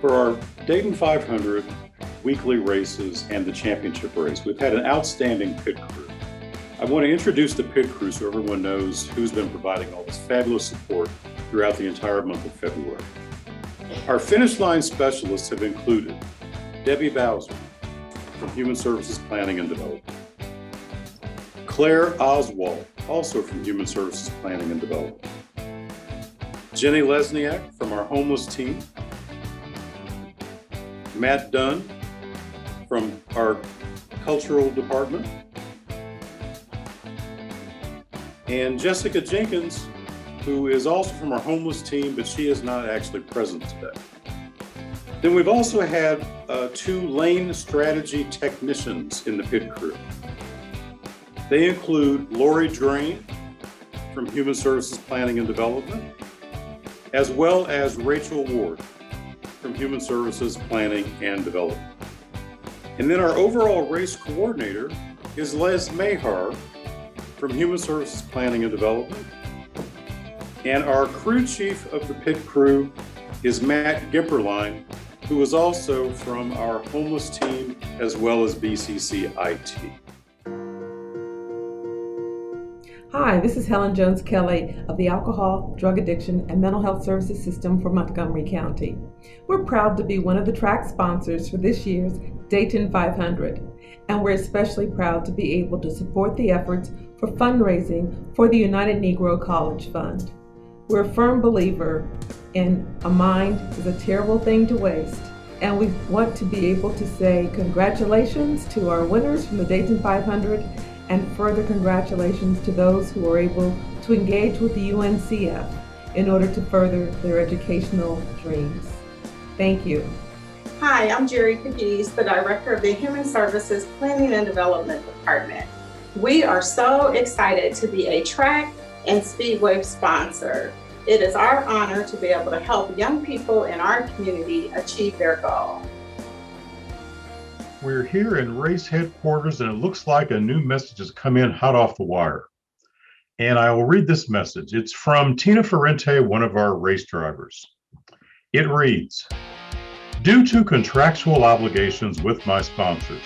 For our Dayton 500 weekly races and the championship race, we've had an outstanding pit crew. I want to introduce the pit crew so everyone knows who's been providing all this fabulous support throughout the entire month of February. Our finish line specialists have included Debbie Bowser from Human Services Planning and Development, Claire Oswald, also from Human Services Planning and Development, Jenny Lesniak from our homeless team, Matt Dunn from our cultural department, and Jessica Jenkins, who is also from our homeless team, but she is not actually present today. Then we've also had 2 lane strategy technicians in the pit crew. They include Lori Drain from Human Services Planning and Development, as well as Rachel Ward from Human Services Planning and Development. And then our overall race coordinator is Les Mahar from Human Services Planning and Development. And our crew chief of the pit crew is Matt Gimperline, who is also from our homeless team as well as BCC IT. Hi, this is Helen Jones Kelly of the Alcohol, Drug Addiction, and Mental Health Services System for Montgomery County. We're proud to be one of the track sponsors for this year's Dayton 500, and we're especially proud to be able to support the efforts for fundraising for the United Negro College Fund. We're a firm believer in a mind is a terrible thing to waste, and we want to be able to say congratulations to our winners from the Dayton 500 and further congratulations to those who are able to engage with the UNCF in order to further their educational dreams. Thank you. Hi, I'm Jerry Cadiz, the Director of the Human Services Planning and Development Department. We are so excited to be a track and speedway sponsor. It is our honor to be able to help young people in our community achieve their goal. We're here in race headquarters, and it looks like a new message has come in hot off the wire. And I will read this message. It's from Tina Ferrente, one of our race drivers. It reads, due to contractual obligations with my sponsors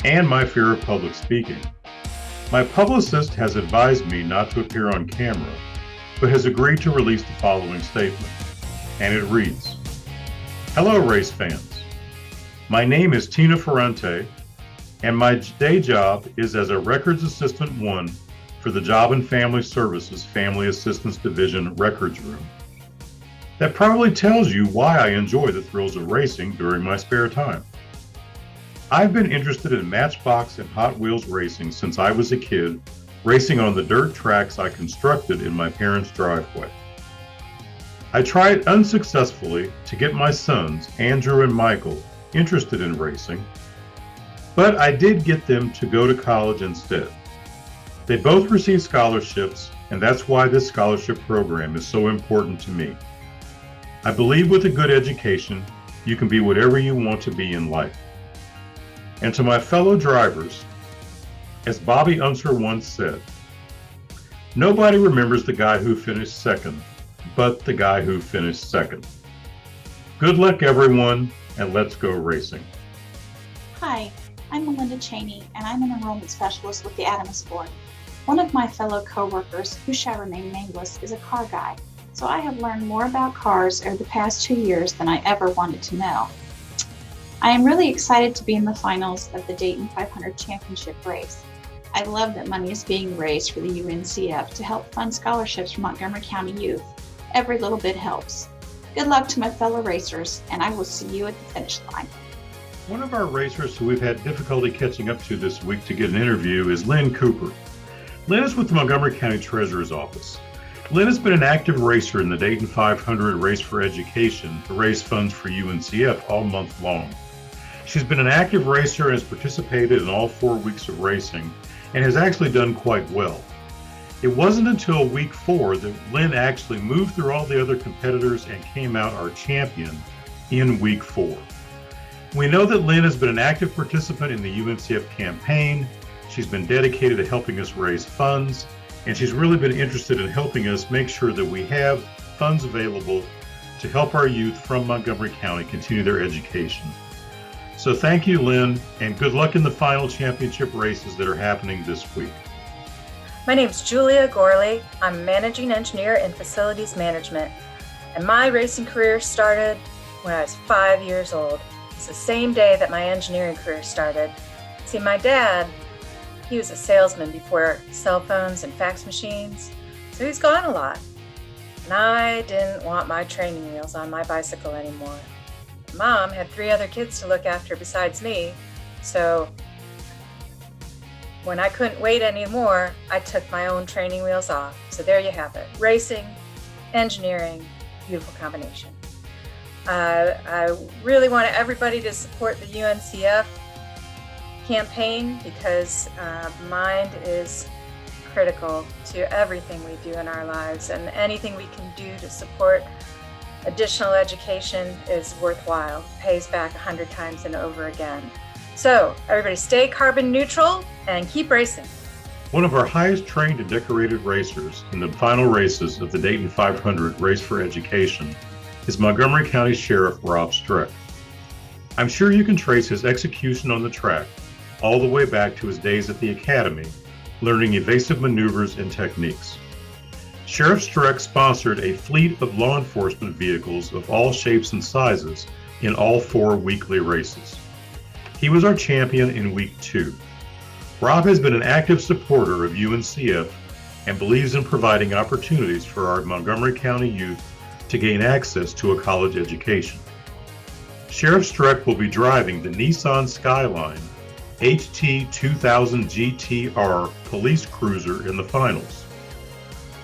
and my fear of public speaking, my publicist has advised me not to appear on camera, but has agreed to release the following statement. And it reads, hello, race fans. My name is Tina Ferrente, and my day job is as a Records Assistant 1 for the Job and Family Services Family Assistance Division Records Room. That probably tells you why I enjoy the thrills of racing during my spare time. I've been interested in Matchbox and Hot Wheels racing since I was a kid, racing on the dirt tracks I constructed in my parents' driveway. I tried unsuccessfully to get my sons, Andrew and Michael, interested in racing, but I did get them to go to college instead. They both received scholarships, and that's why this scholarship program is so important to me. I believe with a good education, you can be whatever you want to be in life. And to my fellow drivers, as Bobby Unser once said, nobody remembers the guy who finished second, but the guy who finished second. Good luck, everyone, and let's go racing. Hi, I'm Melinda Cheney, and I'm an enrollment specialist with the Adams Board. One of my fellow co-workers, who shall remain nameless, is a car guy, so I have learned more about cars over the past 2 years than I ever wanted to know. I am really excited to be in the finals of the Dayton 500 Championship race. I love that money is being raised for the UNCF to help fund scholarships for Montgomery County youth. Every little bit helps. Good luck to my fellow racers, and I will see you at the finish line. One of our racers who we've had difficulty catching up to this week to get an interview is Lynn Cooper. Lynn is with the Montgomery County Treasurer's Office. Lynn has been an active racer in the Dayton 500 Race for Education to raise funds for UNCF all month long. She's been an active racer and has participated in all 4 weeks of racing and has actually done quite well. It wasn't until week 4 that Lynn actually moved through all the other competitors and came out our champion in week 4. We know that Lynn has been an active participant in the UNCF campaign. She's been dedicated to helping us raise funds, and she's really been interested in helping us make sure that we have funds available to help our youth from Montgomery County continue their education. So thank you, Lynn, and good luck in the final championship races that are happening this week. My name's Julia Gorley. I'm Managing Engineer in Facilities Management, and my racing career started when I was 5 years old. It's the same day that my engineering career started. See, my dad, he was a salesman before cell phones and fax machines, so he's gone a lot. And I didn't want my training wheels on my bicycle anymore. Mom had 3 other kids to look after besides me, so when I couldn't wait anymore, I took my own training wheels off. So there you have it. Racing, engineering, beautiful combination. I really want everybody to support the UNCF campaign because mind is critical to everything we do in our lives, and anything we can do to support additional education is worthwhile. It pays back 100 times and over again. So everybody stay carbon neutral and keep racing. One of our highest trained and decorated racers in the final races of the Dayton 500 Race for Education is Montgomery County Sheriff Rob Streck. I'm sure you can trace his execution on the track all the way back to his days at the Academy, learning evasive maneuvers and techniques. Sheriff Streck sponsored a fleet of law enforcement vehicles of all shapes and sizes in all 4 weekly races. He was our champion in week 2. Rob has been an active supporter of UNCF and believes in providing opportunities for our Montgomery County youth to gain access to a college education. Sheriff Streck will be driving the Nissan Skyline HT 2000 GTR police cruiser in the finals.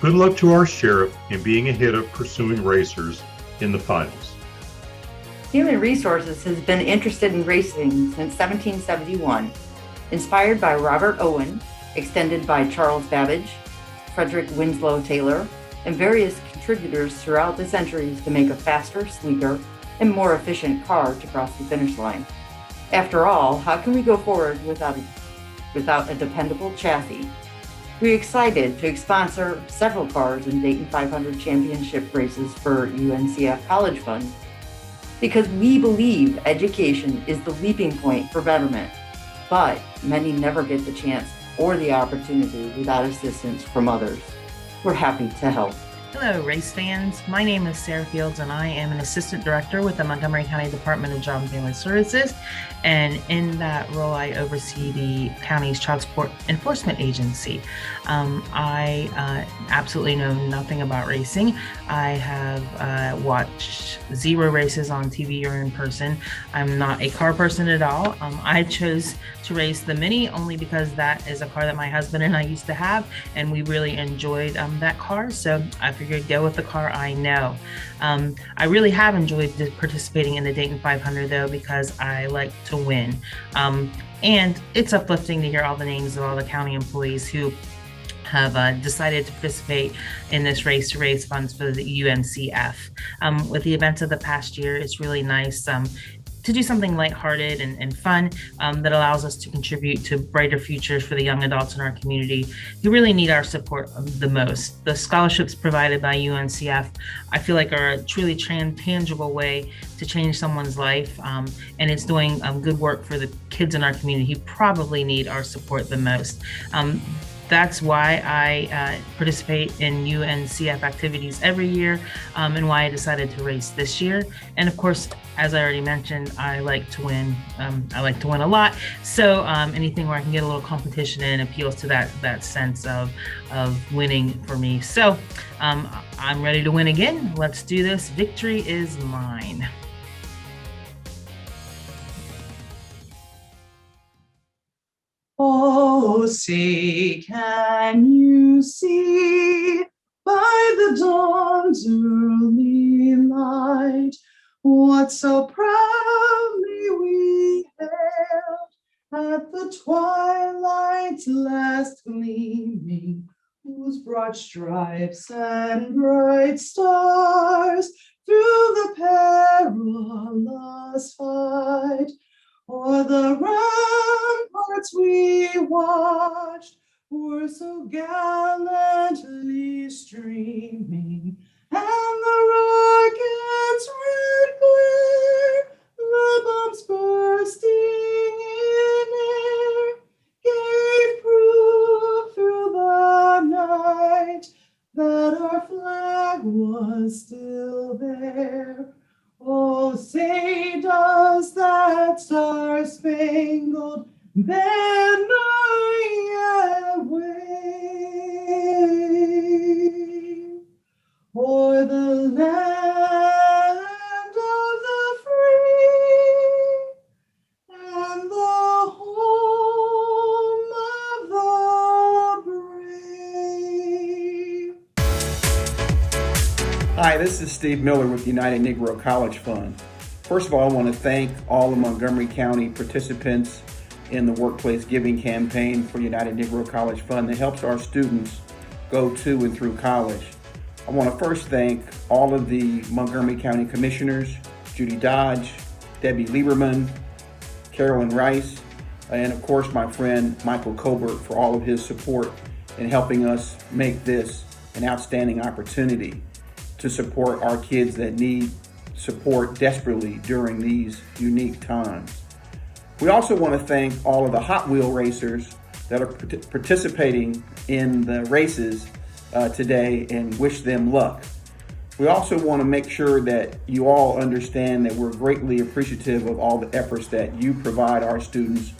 Good luck to our sheriff in being ahead of pursuing racers in the finals. Human Resources has been interested in racing since 1771, inspired by Robert Owen, extended by Charles Babbage, Frederick Winslow Taylor, and various contributors throughout the centuries to make a faster, sleeker, and more efficient car to cross the finish line. After all, how can we go forward without a dependable chassis? We're excited to sponsor several cars in Dayton 500 championship races for UNCF College Fund because we believe education is the leaping point for betterment, but many never get the chance or the opportunity without assistance from others. We're happy to help. Hello, race fans. My name is Sarah Fields, and I am an assistant director with the Montgomery County Department of Job and Family Services. And in that role, I oversee the county's child support enforcement agency. I absolutely know nothing about racing. I have watched 0 races on TV or in person. I'm not a car person at all. I chose to race the Mini only because that is a car that my husband and I used to have, and we really enjoyed that car. So I figured go with the car I know. I really have enjoyed participating in the Dayton 500 though, because I like to win. And it's uplifting to hear all the names of all the county employees who have decided to participate in this race to raise funds for the UNCF. With the events of the past year, it's really nice to do something lighthearted and fun that allows us to contribute to brighter futures for the young adults in our community who really need our support the most. The scholarships provided by UNCF, I feel like are a truly tangible way to change someone's life, and it's doing good work for the kids in our community who probably need our support the most. That's why I participate in UNCF activities every year, and why I decided to race this year. And of course, as I already mentioned, I like to win. I like to win a lot. So anything where I can get a little competition in appeals to that sense of winning for me. So I'm ready to win again. Let's do this. Victory is mine. Oh, say, can you see by the dawn's early light what so proudly we hailed at the twilight's last gleaming, whose broad stripes and bright stars through the perilous fight o'er the ramparts we watched were so gallantly streaming, and the rocket then I away for the land of the free and the home of the brave. Hi, this is Steve Miller with the United Negro College Fund. First of all, I want to thank all the Montgomery County participants in the Workplace Giving Campaign for United Negro College Fund that helps our students go to and through college. I want to first thank all of the Montgomery County Commissioners, Judy Dodge, Debbie Lieberman, Carolyn Rice, and of course my friend Michael Colbert for all of his support in helping us make this an outstanding opportunity to support our kids that need support desperately during these unique times. We also want to thank all of the Hot Wheel racers that are participating in the races today and wish them luck. We also want to make sure that you all understand that we're greatly appreciative of all the efforts that you provide our students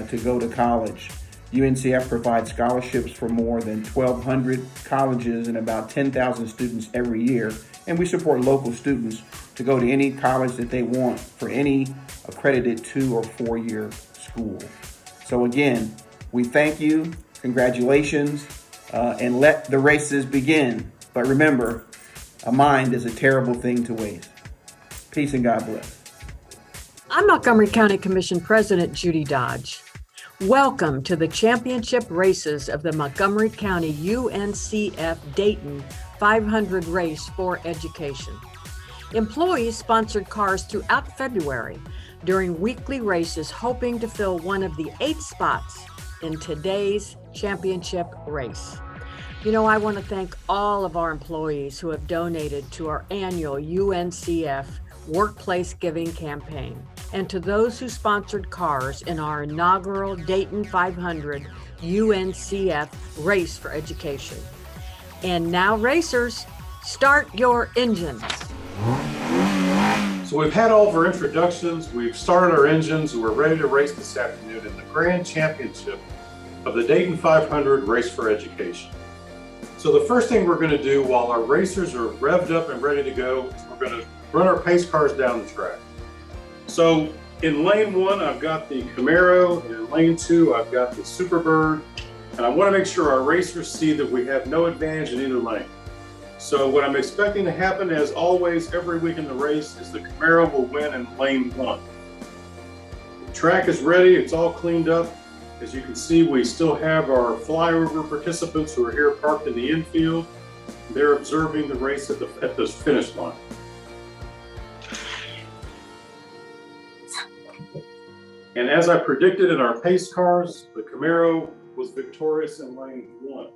to go to college. UNCF provides scholarships for more than 1,200 colleges and about 10,000 students every year, and we support local students to go to any college that they want for any accredited 2- or 4-year school. So again, we thank you, congratulations, and let the races begin. But remember, a mind is a terrible thing to waste. Peace and God bless. I'm Montgomery County Commission President Judy Dodge. Welcome to the championship races of the Montgomery County UNCF Dayton 500 Race for Education. Employees sponsored cars throughout February during weekly races, hoping to fill one of the 8 spots in today's championship race. You know, I want to thank all of our employees who have donated to our annual UNCF Workplace Giving Campaign, and to those who sponsored cars in our inaugural Dayton 500 UNCF Race for Education. And now, racers, start your engines. So we've had all of our introductions, we've started our engines, and we're ready to race this afternoon in the Grand Championship of the Dayton 500 Race for Education. So the first thing we're going to do while our racers are revved up and ready to go is we're going to run our pace cars down the track. So in lane 1, I've got the Camaro, and in lane 2, I've got the Superbird, and I want to make sure our racers see that we have no advantage in either lane. So what I'm expecting to happen, as always, every week in the race, is the Camaro will win in lane 1. The track is ready, it's all cleaned up. As you can see, we still have our flyover participants who are here parked in the infield. They're observing the race at the finish line. And as I predicted in our pace cars, the Camaro was victorious in lane 1.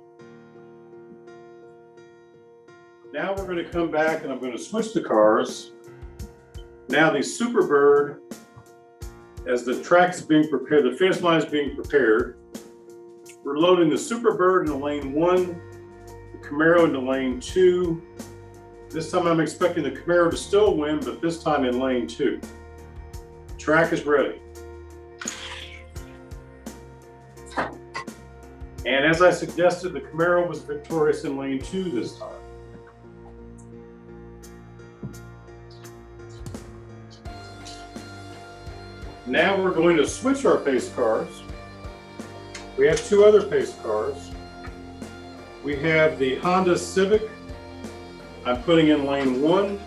Now we're going to come back and I'm going to switch the cars. Now the Superbird, as the track is being prepared, the finish line is being prepared, we're loading the Superbird into lane 1, the Camaro into lane 2. This time I'm expecting the Camaro to still win, but this time in lane 2. The track is ready. And as I suggested, the Camaro was victorious in lane 2 this time. Now we're going to switch our pace cars. We have 2 other pace cars. We have the Honda Civic, I'm putting in lane 1,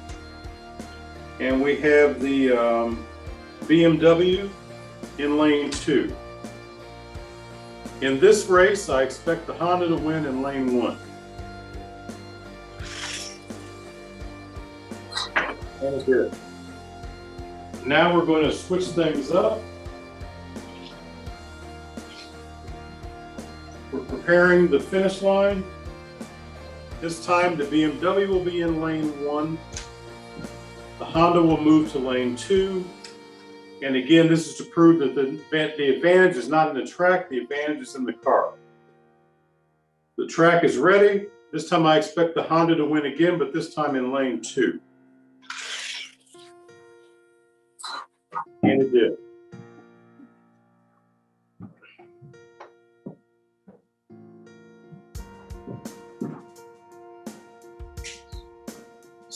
and we have the BMW in lane 2. In this race, I expect the Honda to win in lane 1. That is good. Now we're going to switch things up. We're preparing the finish line. This time the BMW will be in lane 1. The Honda will move to lane 2. And again, this is to prove that the advantage is not in the track, the advantage is in the car. The track is ready. This time I expect the Honda to win again, but this time in lane 2. And it did.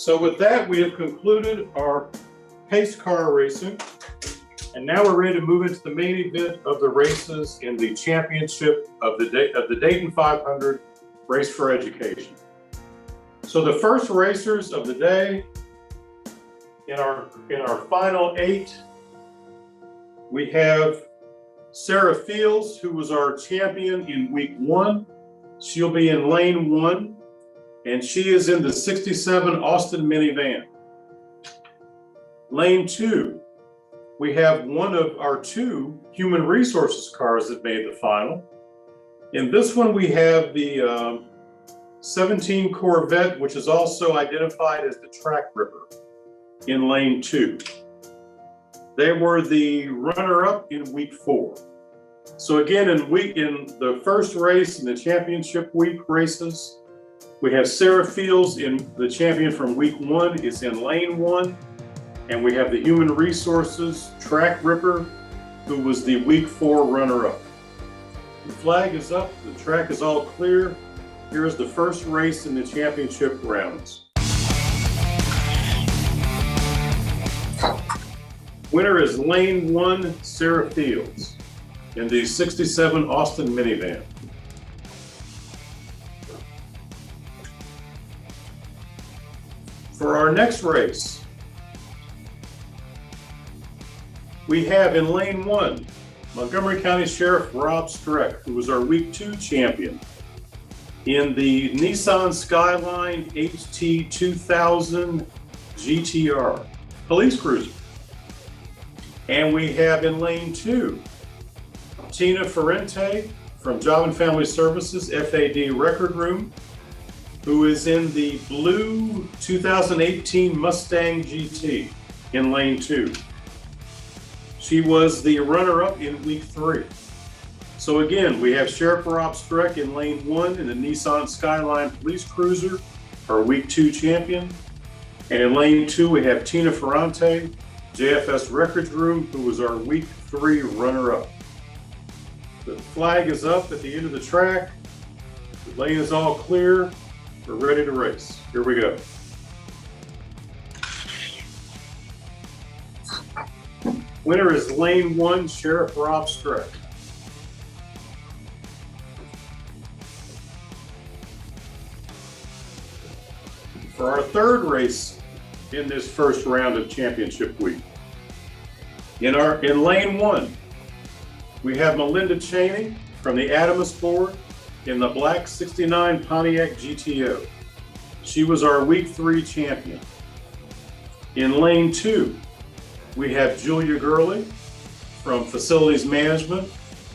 So with that, we have concluded our pace car racing. And now we're ready to move into the main event of the races in the championship of the Dayton 500 Race for Education. So the first racers of the day in our final 8, we have Sarah Fields, who was our champion in week 1. She'll be in lane 1, and she is in the 67 Austin minivan. Lane 2, we have one of our 2 human resources cars that made the final. In this one, we have the 17 Corvette, which is also identified as the Track Ripper, in lane 2. They were the runner-up in week 4. So again, in the first race in the championship week races, we have Sarah Fields, in the champion from week 1, is in lane 1. And we have the Human Resources Track Ripper, who was the week 4 runner-up. The flag is up, the track is all clear. Here is the first race in the championship rounds. Winner is lane 1, Sarah Fields, in the 67 Austin minivan. For our next race, we have in lane 1, Montgomery County Sheriff Rob Streck, who was our week 2 champion in the Nissan Skyline HT 2000 GTR police cruiser. And we have in lane 2, Tina Ferrente from Job and Family Services FAD Record Room, who is in the blue 2018 Mustang GT in lane 2. She was the runner-up in week 3. So again, we have Sheriff Rob Streck in lane 1 in the Nissan Skyline Police Cruiser, our week 2 champion. And in lane 2, we have Tina Ferrante, JFS Records Room, who was our week 3 runner-up. The flag is up at the end of the track. The lane is all clear. We're ready to race. Here we go. Winner is lane 1, Sheriff Rob Streck. For our third race in this first round of championship week, in lane 1, we have Melinda Cheney from the Adamus Board in the black 69 Pontiac GTO. She was our week 3 champion. In lane 2, we have Julia Gurley from Facilities Management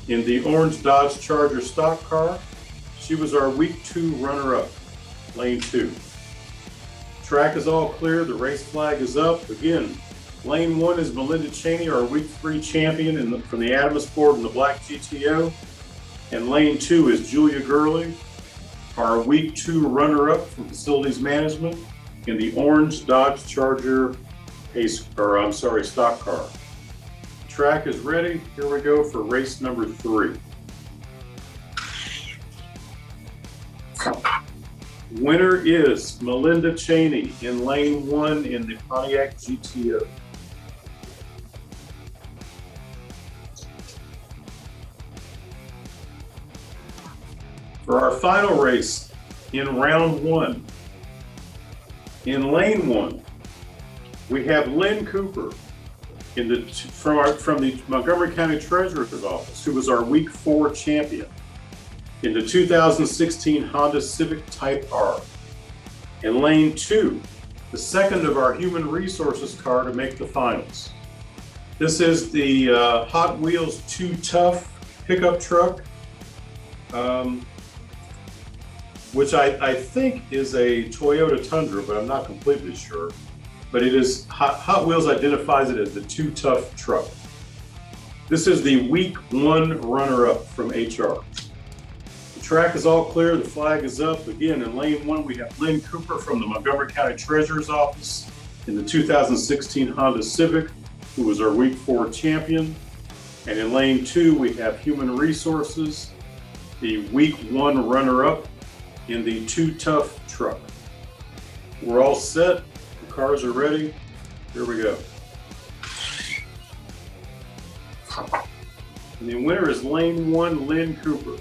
in the orange Dodge Charger stock car. She was our week 2 runner-up, lane 2. Track is all clear, the race flag is up. Again, lane 1 is Melinda Cheney, our week 3 champion from the Adamus Board in the black GTO. And lane 2 is Julia Gurley, our week 2 runner-up from Facilities Management in the orange Dodge Charger stock car. Track is ready. Here we go for race number 3. Winner is Melinda Cheney in lane 1 in the Pontiac GTO. For our final race in round 1, in lane 1, we have Lynn Cooper from the Montgomery County Treasurer's Office, who was our week 4 champion in the 2016 Honda Civic Type R. In lane 2, the second of our human resources car to make the finals. This is the Hot Wheels 2 Tough pickup truck, which I think is a Toyota Tundra, but I'm not completely sure. But it is, Hot Wheels identifies it as the 2 Tough truck. This is the week 1 runner-up from HR. The track is all clear, the flag is up. Again, in lane 1, we have Lynn Cooper from the Montgomery County Treasurer's Office in the 2016 Honda Civic, who was our week 4 champion. And in lane 2, we have Human Resources, the week 1 runner-up in the 2 Tough truck. We're all set. Cars are ready. Here we go. And the winner is lane 1, Lynn Cooper.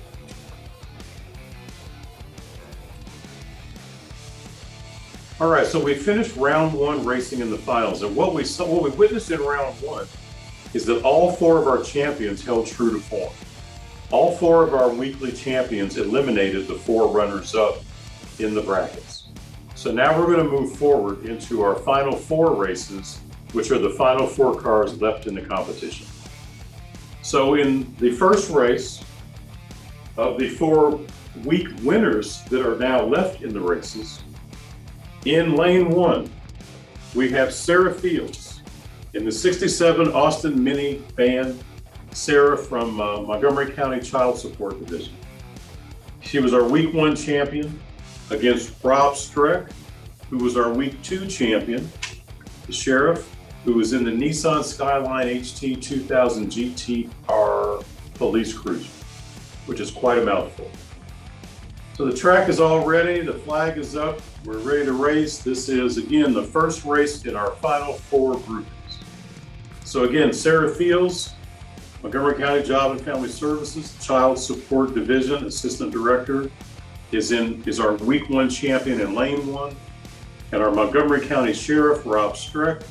All right, so we finished round 1 racing in the finals, and what we witnessed in round 1 is that all 4 of our champions held true to form. All 4 of our weekly champions eliminated the 4 runners-up in the brackets. So now we're going to move forward into our final 4 races, which are the final 4 cars left in the competition. So in the first race of the 4 week winners that are now left in the races, in lane 1, we have Sarah Fields in the 67 Austin Mini Van. Sarah from Montgomery County Child Support Division. She was our week 1 champion against Rob Streck, who was our week 2 champion, the sheriff, who was in the Nissan Skyline HT 2000 GTR police cruiser, which is quite a mouthful. So the track is all ready, the flag is up, we're ready to race. This is, again, the first race in our final 4 groupings. So again, Sarah Fields, Montgomery County Job and Family Services, Child Support Division Assistant Director, is our week 1 champion in lane 1. And our Montgomery County Sheriff, Rob Streck,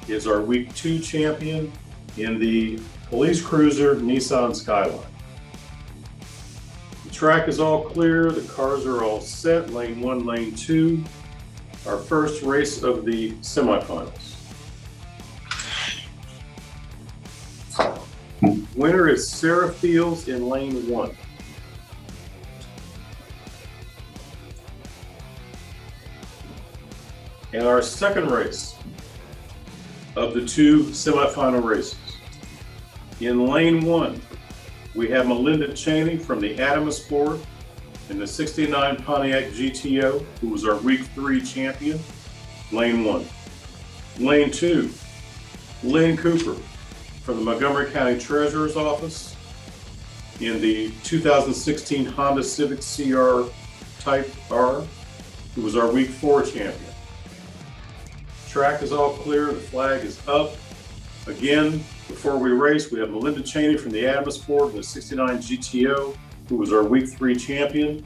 is our week 2 champion in the police cruiser Nissan Skyline. The track is all clear, the cars are all set, lane 1, lane 2, our first race of the semifinals. Winner is Sarah Fields in lane 1. And our second race of the 2 semifinal races. In lane 1, we have Melinda Cheney from the Adamus Board in the 69 Pontiac GTO, who was our week 3 champion, lane 1. Lane 2, Lynn Cooper from the Montgomery County Treasurer's Office in the 2016 Honda Civic CR Type R, who was our week 4 champion. Track is all clear, the flag is up. Again, before we race, we have Melinda Cheney from the Adamus Board in the 69 GTO, who was our week 3 champion,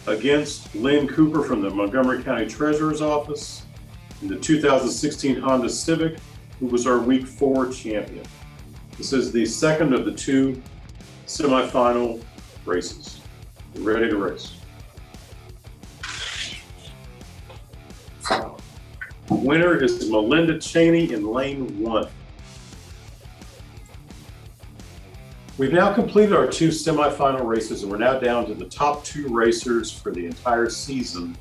against Lynn Cooper from the Montgomery County Treasurer's Office in the 2016 Honda Civic, who was our week 4 champion. This is the second of the 2 semifinal races. We're ready to race. Winner is Melinda Cheney in lane 1. We've now completed our 2 semifinal races, and we're now down to the top 2 racers for the entire season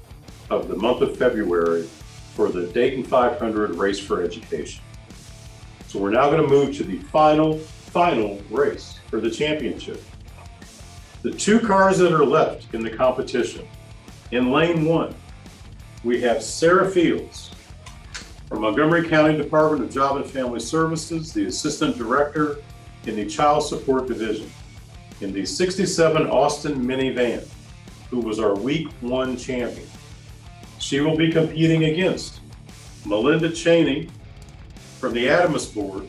of the month of February for the Dayton 500 Race for Education. So we're now going to move to the final race for the championship. The 2 cars that are left in the competition. In lane 1, we have Sarah Fields from Montgomery County Department of Job and Family Services, the Assistant Director in the Child Support Division, in the 67 Austin Minivan, who was our week 1 champion. She will be competing against Melinda Cheney from the Adamus Board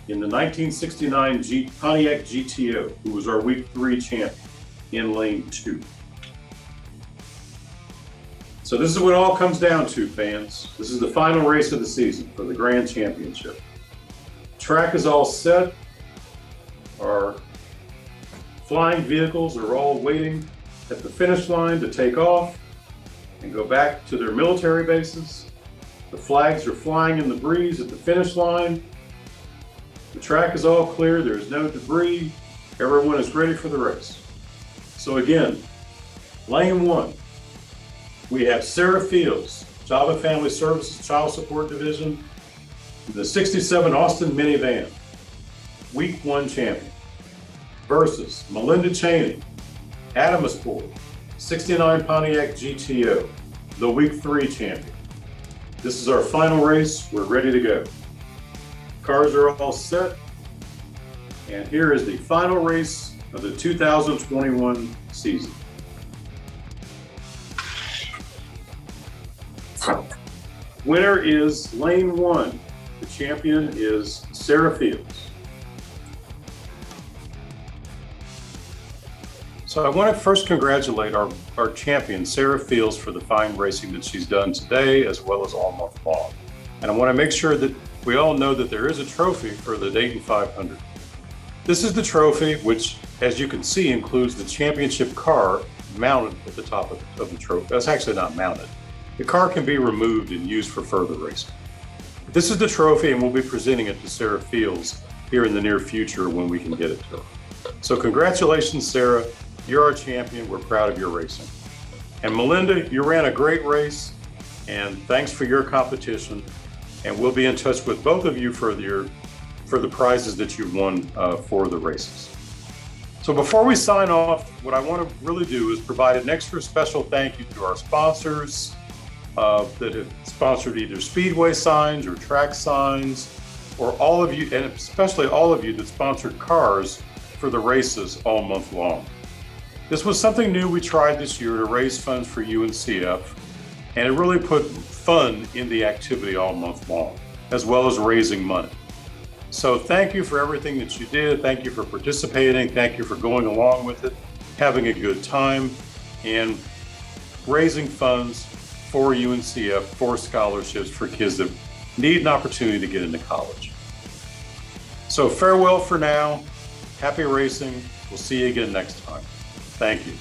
in the 1969 Pontiac GTO, who was our week 3 champion, in lane 2. So this is what it all comes down to, fans. This is the final race of the season for the Grand Championship. Track is all set. Our flying vehicles are all waiting at the finish line to take off and go back to their military bases. The flags are flying in the breeze at the finish line. The track is all clear. There's no debris. Everyone is ready for the race. So again, lane 1. We have Sarah Fields, Job and Family Services Child Support Division, the 67 Austin Minivan, week 1 champion, versus Melinda Cheney, Adamus Board, 69 Pontiac GTO, the week 3 champion. This is our final race. We're ready to go. Cars are all set. And here is the final race of the 2021 season. Winner is lane 1. The champion is Sarah Fields. So I want to first congratulate our champion, Sarah Fields, for the fine racing that she's done today as well as all month long. And I want to make sure that we all know that there is a trophy for the Dayton 500. This is the trophy, which, as you can see, includes the championship car mounted at the top of the trophy. That's actually not mounted. The car can be removed and used for further racing. This is the trophy, and we'll be presenting it to Sarah Fields here in the near future when we can get it to her. So congratulations, Sarah. You're our champion. We're proud of your racing. And Melinda, you ran a great race, and thanks for your competition. And we'll be in touch with both of you for the prizes that you've won for the races. So before we sign off, what I want to really do is provide an extra special thank you to our sponsors that have sponsored either speedway signs or track signs, or all of you, and especially all of you that sponsored cars for the races all month long. This was something new we tried this year to raise funds for UNCF, and it really put fun in the activity all month long, as well as raising money. So thank you for everything that you did. Thank you for participating. Thank you for going along with it, having a good time, and raising funds for UNCF for scholarships for kids that need an opportunity to get into college. So farewell for now. Happy racing. We'll see you again next time. Thank you.